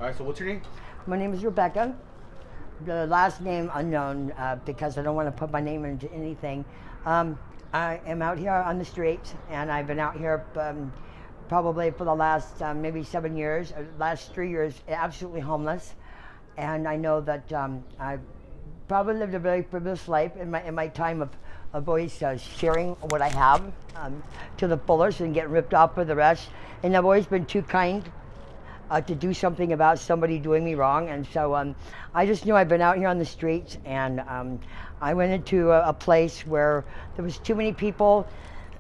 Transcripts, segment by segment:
All right, so what's your name? My name is Rebecca. The last name unknown because I don't want to put my name into anything. I am out here on the streets, and I've been out here probably for the last maybe 7 years, last 3 years, absolutely homeless. And I know that I've probably lived a very privileged life in my time of always sharing what I have to the fullest and getting ripped off for the rest. And I've always been too kind to do something about somebody doing me wrong. And so I just knew I'd been out here on the streets, and I went into a place where there was too many people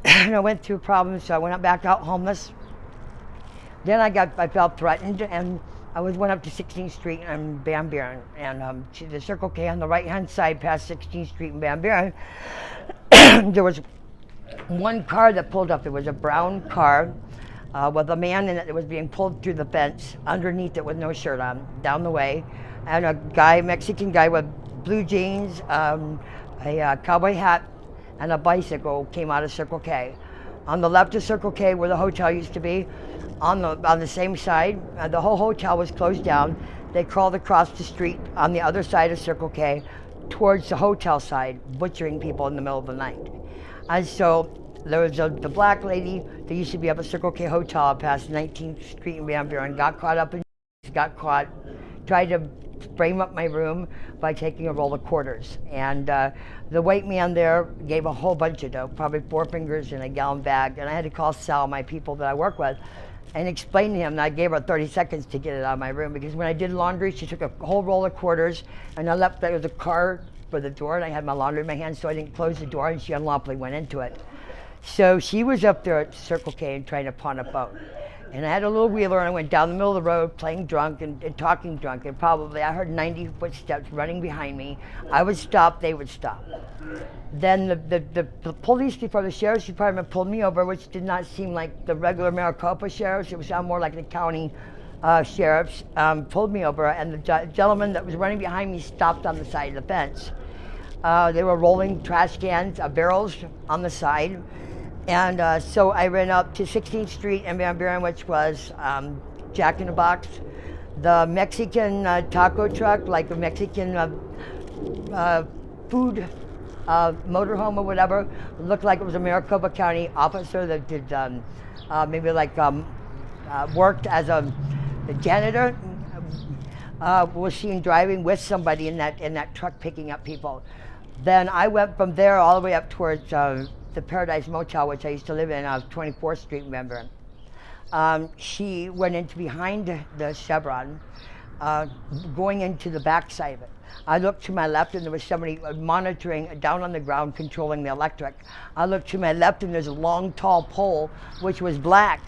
and I went through problems, so I went back out homeless. Then I felt threatened, and I went up to 16th Street and Van Buren, and to the Circle K on the right-hand side past 16th Street and Van Buren. There was one car that pulled up. It was a brown car with a man in it that was being pulled through the fence underneath it with no shirt on, down the way, and a Mexican guy with blue jeans, a cowboy hat, and a bicycle came out of Circle K. On the left of Circle K, where the hotel used to be, on the same side, the whole hotel was closed down. They crawled across the street on the other side of Circle K towards the hotel side, butchering people in the middle of the night. And so there was the black lady that used to be up at Circle K Hotel past 19th Street in Van Buren, got caught up in, tried to frame up my room by taking a roll of quarters. And the white man there gave a whole bunch of dope, probably 4 fingers in a gallon bag. And I had to call Sal, my people that I work with, and explain to him that I gave her 30 seconds to get it out of my room, because when I did laundry, she took a whole roll of quarters, and I left there with a card for the door, and I had my laundry in my hand, so I didn't close the door, and she unlawfully went into it. So she was up there at Circle K and trying to pawn a boat. And I had a little wheeler, and I went down the middle of the road playing drunk and talking drunk, and probably I heard 90 footsteps running behind me. I would stop, they would stop. Then the police, before the sheriff's department, pulled me over, which did not seem like the regular Maricopa sheriffs. It was more like the county sheriffs, pulled me over, and the gentleman that was running behind me stopped on the side of the fence. They were rolling trash cans, barrels on the side. And so I ran up to 16th Street and Van Buren, which was Jack in the Box. The Mexican taco truck, like a Mexican food motorhome or whatever, looked like it was a Maricopa County officer that did maybe like worked as a janitor. Was seen driving with somebody in that truck picking up people. Then I went from there all the way up towards the Paradise Motel, which I used to live in, 24th Street in Van Buren. She went into behind the Chevron, going into the back side of it. I looked to my left, and there was somebody monitoring down on the ground, controlling the electric. I looked to my left, and there's a long, tall pole, which was black,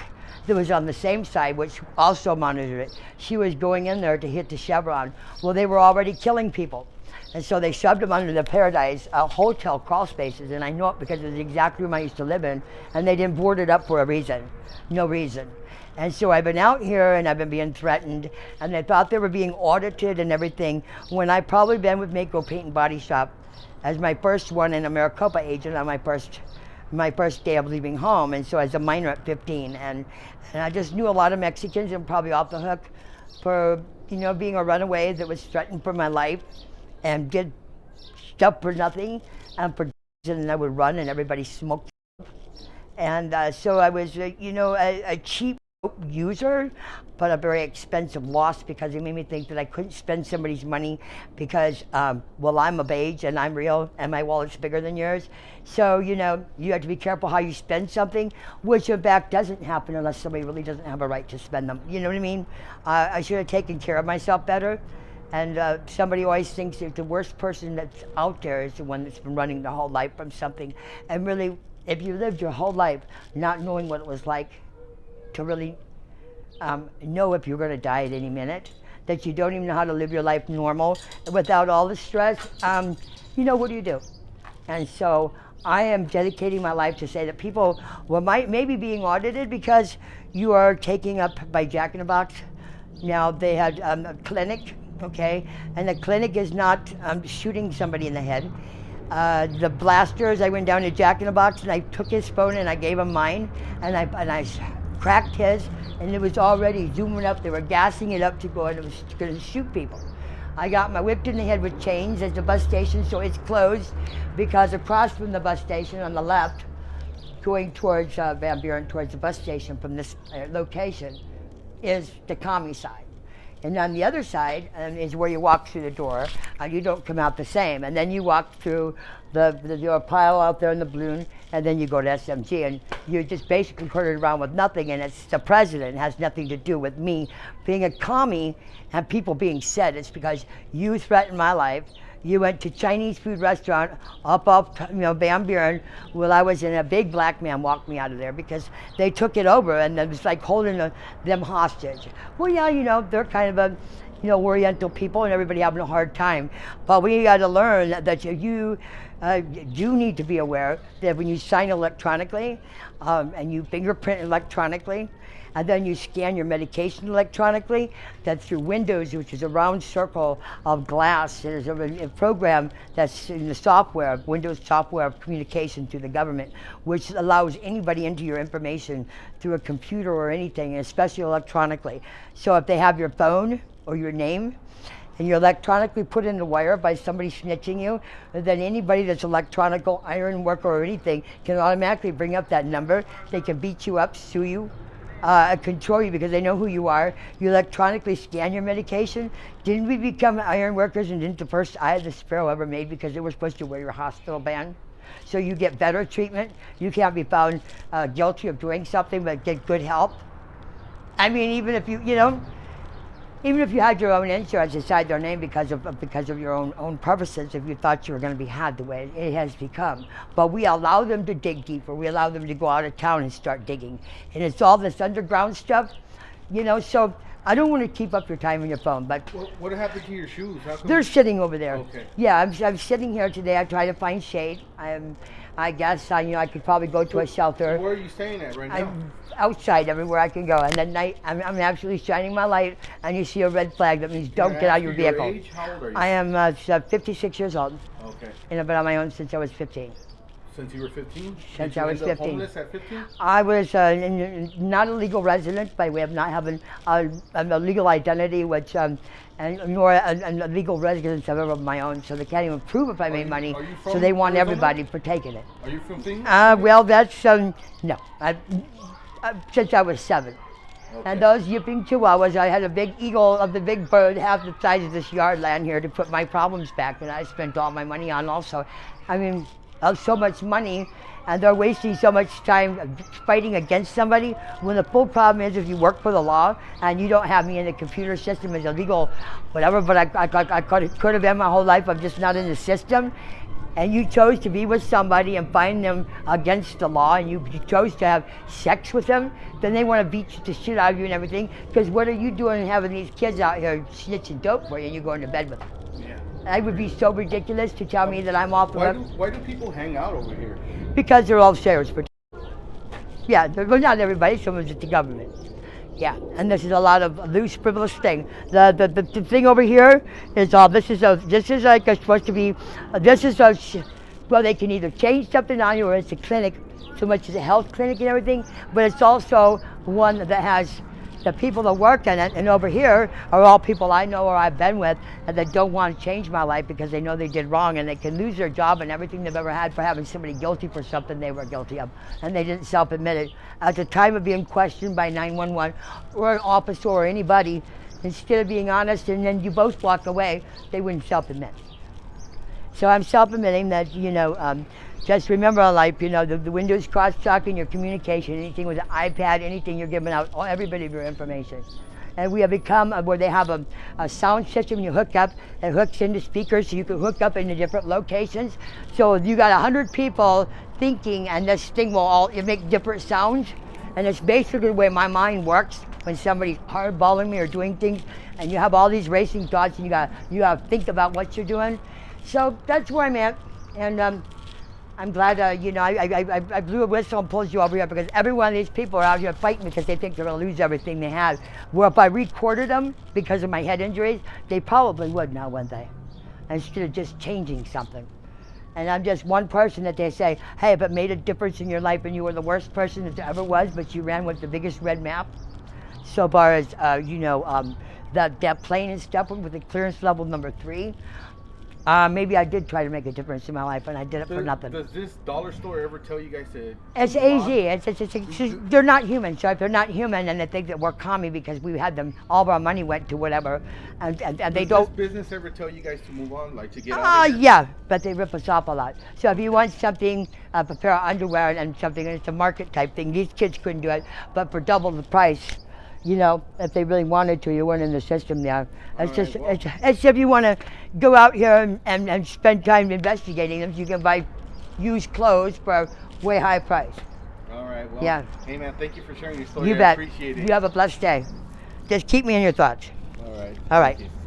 that was on the same side, which also monitored it. She was going in there to hit the Chevron. Well, they were already killing people. And so they shoved them under the Paradise Hotel crawl spaces, and I know it because it was the exact room I used to live in, and they didn't board it up for a reason, no reason. And so I've been out here, and I've been being threatened, and they thought they were being audited and everything, when I've probably been with Mako Paint and Body Shop as my first one in a Maricopa agent on my first day of leaving home, and so as a minor at 15. And I just knew a lot of Mexicans and probably off the hook for, being a runaway that was threatened for my life, and did stuff for nothing, and I would run, and everybody smoked. And so I was, a cheap user, but a very expensive loss, because it made me think that I couldn't spend somebody's money because, well, I'm of age and I'm real and my wallet's bigger than yours. So, you have to be careful how you spend something, which in fact doesn't happen unless somebody really doesn't have a right to spend them. You know what I mean? I should have taken care of myself better. And somebody always thinks that the worst person that's out there is the one that's been running their whole life from something. And really, if you lived your whole life not knowing what it was like to really know if you're going to die at any minute, that you don't even know how to live your life normal without all the stress, what do you do? And so I am dedicating my life to say that people may be being audited because you are taking up by Jack in the Box. Now, they had a clinic. Okay, and the clinic is not shooting somebody in the head. The blasters, I went down to Jack in the Box, and I took his phone and I gave him mine, and I cracked his, and it was already zooming up. They were gassing it up to go, and it was going to shoot people. I got my whipped in the head with chains at the bus station, so it's closed, because across from the bus station on the left, going towards Van Buren, towards the bus station from this location, is the commie side. And on the other side is where you walk through the door, and you don't come out the same. And then you walk through your pile out there in the balloon, and then you go to SMG, and you're just basically herded around with nothing, and it's the president. It has nothing to do with me being a commie and people being said. It's because you threatened my life. You went to Chinese food restaurant up Van Buren, while I was in. A big black man walked me out of there because they took it over, and it was like holding them hostage. Well, yeah, they're kind of a, Oriental people, and everybody having a hard time. But we got to learn that you do need to be aware that when you sign electronically, and you fingerprint electronically, and then you scan your medication electronically, that's through Windows, which is a round circle of glass. There's a program that's in the software, Windows software of communication to the government, which allows anybody into your information through a computer or anything, and especially electronically. So if they have your phone or your name, and you're electronically put in the wire by somebody snitching you, then anybody that's electronical iron worker or anything can automatically bring up that number. They can beat you up, sue you, control you, because they know who you are. You electronically scan your medication. Didn't we become iron workers, and didn't the first Eye of the Sparrow ever made because they were supposed to wear your hospital band? So you get better treatment. You can't be found guilty of doing something but get good help. I mean, even if even if you had your own insurance inside their name because of your own purposes, if you thought you were going to be had the way it has become. But we allow them to dig deeper. We allow them to go out of town and start digging. And it's all this underground stuff, so I don't want to keep up your time on your phone, but... What happened to your shoes? How come? They're sitting over there. Okay. Yeah, I'm sitting here today. I try to find shade. I guess I could probably go to a shelter. So where are you staying at right now? I'm outside everywhere I can go, and at night I'm absolutely shining my light, and you see a red flag. That means don't get out of your vehicle. Your age? How old are you? I am 56 years old. Okay. And I've been on my own since I was 15. Since you were 15? Since I was 15. Homeless at 15? I was not a legal resident by way of not having a legal identity, which nor a legal residence of my own, so they can't even prove if I made money. So they want everybody partaking in it. Are you from Phoenix? Well, that's no. Since I was 7. Okay. And those yipping chihuahuas, I had a big eagle of the big bird half the size of this yard land here to put my problems back, and I spent all my money on also. I mean, so much money, and they're wasting so much time fighting against somebody, when the full problem is if you work for the law and you don't have me in the computer system as a legal whatever, but I could have been my whole life. I'm just not in the system. And you chose to be with somebody and find them against the law, and you chose to have sex with them, then they want to beat the shit out of you and everything, because what are you doing having these kids out here snitching dope for you and you're going to bed with them? Yeah. It would be so ridiculous to tell me that I'm off the Why do people hang out over here? Because they're all sheriffs. Yeah, well, not everybody, some of it's the government. Yeah, and this is a lot of loose, frivolous thing. The thing over here is this is like supposed to be, well, they can either change something on you, or it's a clinic, so much as a health clinic and everything, but it's also one that has the people that work in it, and over here are all people I know or I've been with, and that don't want to change my life because they know they did wrong, and they can lose their job and everything they've ever had for having somebody guilty for something they were guilty of, and they didn't self-admit it. At the time of being questioned by 911 or an officer or anybody, instead of being honest and then you both walk away, they wouldn't self-admit. So I'm self-admitting that, just remember in life, the Windows cross-talking, your communication, anything with an iPad, anything you're giving out, everybody of your information. And we have become where they have a sound system you hook up, it hooks into speakers, so you can hook up into different locations. So you got 100 people thinking, and this thing will all make different sounds. And it's basically the way my mind works when somebody's hardballing me or doing things, and you have all these racing thoughts, and you got to think about what you're doing. So that's where I'm at, and I'm glad, I blew a whistle and pulled you over here, because every one of these people are out here fighting because they think they're going to lose everything they have. Where if I recorded them because of my head injuries, they probably would now, wouldn't they? Instead of just changing something. And I'm just one person that they say, hey, if it made a difference in your life and you were the worst person that there ever was, but you ran with the biggest red map, so far as, that plane and stuff with the clearance level number 3, maybe I did try to make a difference in my life, and I did it for nothing. Does this dollar store ever tell you guys to? It's move on? easy. It's they're not human. So if they're not human, and they think that we're commie because we had them, all of our money went to whatever, and they Does don't. this business ever tell you guys to move on, like to get out of here? Yeah, but they rip us off a lot. So if you want something, a pair of underwear and something, and it's a market type thing, these kids couldn't do it, but for double the price. If they really wanted to, you weren't in the system there. It's just, it's if you want to go out here and spend time investigating them, you can buy used clothes for a way high price. All right. Well, Yeah. Hey, man, thank you for sharing your story. You I bet. appreciate it. You have a blessed day. Just keep me in your thoughts. All right. All right. Thank you.